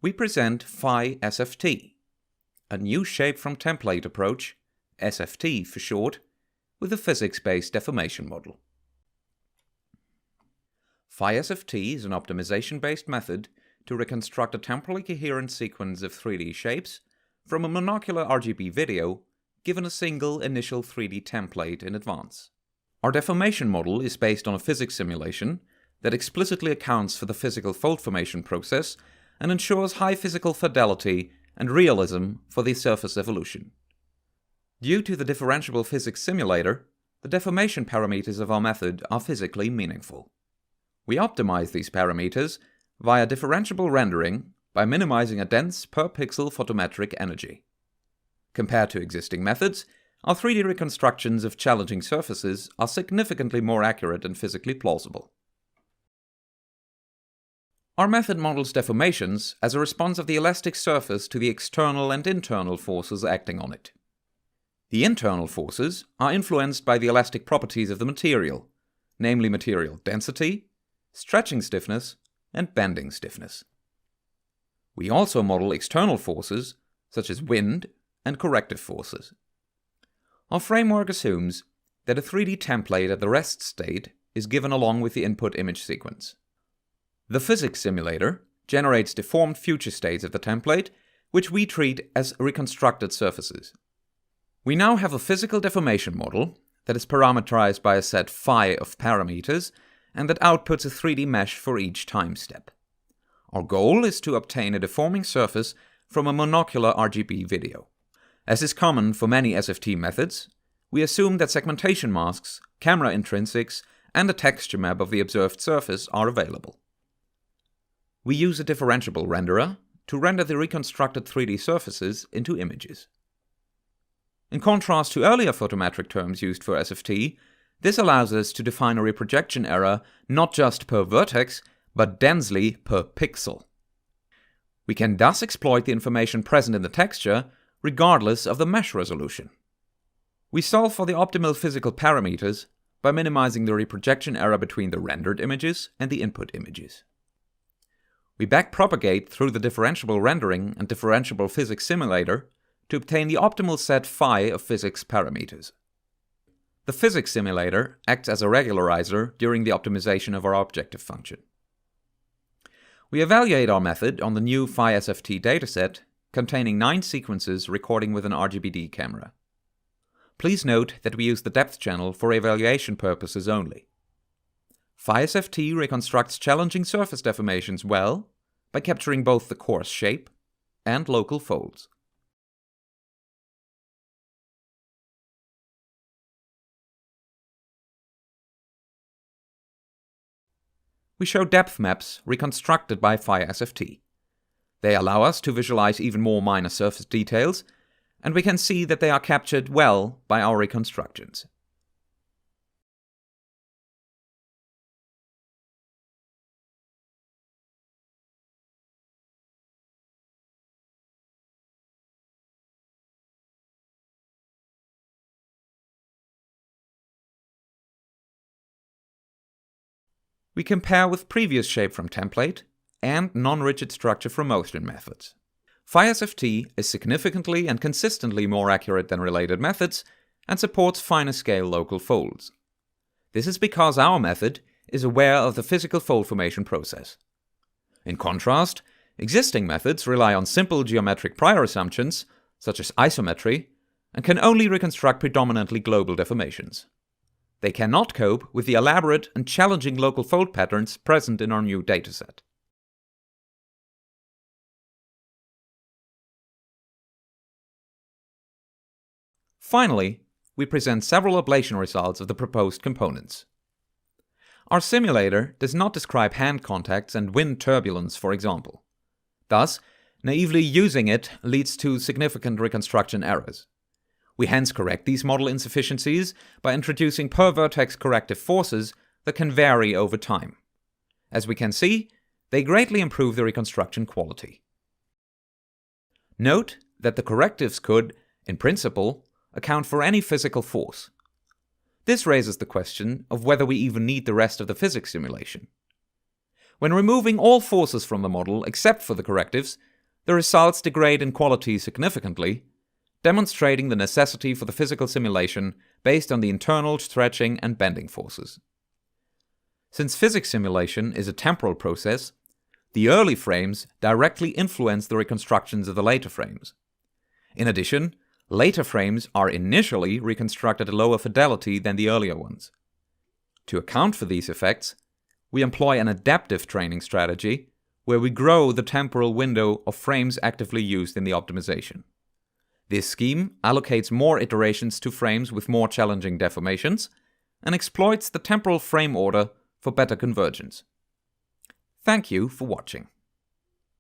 we present φ-SfT, a new shape from template approach, SFT for short, with a physics-based deformation model. Phi-SfT is an optimization-based method to reconstruct a temporally coherent sequence of 3D shapes from a monocular RGB video given a single initial 3D template in advance. Our deformation model is based on a physics simulation that explicitly accounts for the physical fold formation process and ensures high physical fidelity and realism for the surface evolution. Due to the differentiable physics simulator, the deformation parameters of our method are physically meaningful. We optimize these parameters via differentiable rendering by minimizing a dense per pixel photometric energy. Compared to existing methods, our 3D reconstructions of challenging surfaces are significantly more accurate and physically plausible. Our method models deformations as a response of the elastic surface to the external and internal forces acting on it. The internal forces are influenced by the elastic properties of the material, namely material density, stretching stiffness, and bending stiffness. We also model external forces, such as wind and corrective forces. Our framework assumes that a 3D template at the rest state is given along with the input image sequence. The physics simulator generates deformed future states of the template, which we treat as reconstructed surfaces. We now have a physical deformation model that is parameterized by a set phi of parameters and that outputs a 3D mesh for each time step. Our goal is to obtain a deforming surface from a monocular RGB video. As is common for many SFT methods, we assume that segmentation masks, camera intrinsics, and a texture map of the observed surface are available. We use a differentiable renderer to render the reconstructed 3D surfaces into images. In contrast to earlier photometric terms used for SFT, this allows us to define a reprojection error not just per vertex, but densely per pixel. We can thus exploit the information present in the texture regardless of the mesh resolution. We solve for the optimal physical parameters by minimizing the reprojection error between the rendered images and the input images. We backpropagate through the differentiable rendering and differentiable physics simulator to obtain the optimal set phi of physics parameters. The physics simulator acts as a regularizer during the optimization of our objective function. We evaluate our method on the new phi-SfT dataset containing 9 sequences recording with an RGB-D camera. Please note that we use the depth channel for evaluation purposes only. Phi-SfT reconstructs challenging surface deformations well by capturing both the coarse shape and local folds. We show depth maps reconstructed by phi-SfT. They allow us to visualize even more minor surface details, and we can see that they are captured well by our reconstructions. We compare with previous shape from template and non-rigid structure from motion methods. Phi-SfT is significantly and consistently more accurate than related methods and supports finer scale local folds. This is because our method is aware of the physical fold formation process. In contrast, existing methods rely on simple geometric prior assumptions, such as isometry, and can only reconstruct predominantly global deformations. They cannot cope with the elaborate and challenging local fold patterns present in our new dataset. Finally, we present several ablation results of the proposed components. Our simulator does not describe hand contacts and wind turbulence, for example. Thus, naively using it leads to significant reconstruction errors. We hence correct these model insufficiencies by introducing per-vertex corrective forces that can vary over time. As we can see, they greatly improve the reconstruction quality. Note that the correctives could, in principle, account for any physical force. This raises the question of whether we even need the rest of the physics simulation. When removing all forces from the model except for the correctives, the results degrade in quality significantly, demonstrating the necessity for the physical simulation based on the internal stretching and bending forces. Since physics simulation is a temporal process, the early frames directly influence the reconstructions of the later frames. In addition, later frames are initially reconstructed at lower fidelity than the earlier ones. To account for these effects, we employ an adaptive training strategy where we grow the temporal window of frames actively used in the optimization. This scheme allocates more iterations to frames with more challenging deformations and exploits the temporal frame order for better convergence. Thank you for watching.